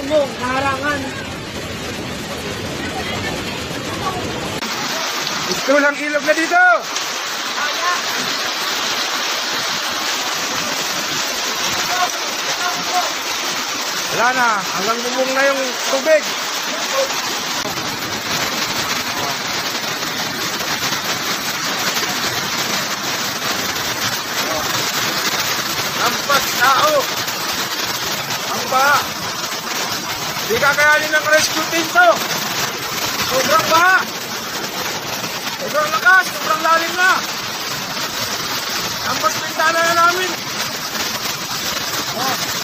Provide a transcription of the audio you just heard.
bubong, kaharangan. Gusto lang ilog na dito. Wala na, hanggang bubong na yung tubig. Lampas tao. Ang baha. Di kakayanin ng rescue team to. Sobrang baha. Sobrang lakas, sobrang lalim na. Lampas pintana na namin. Oh.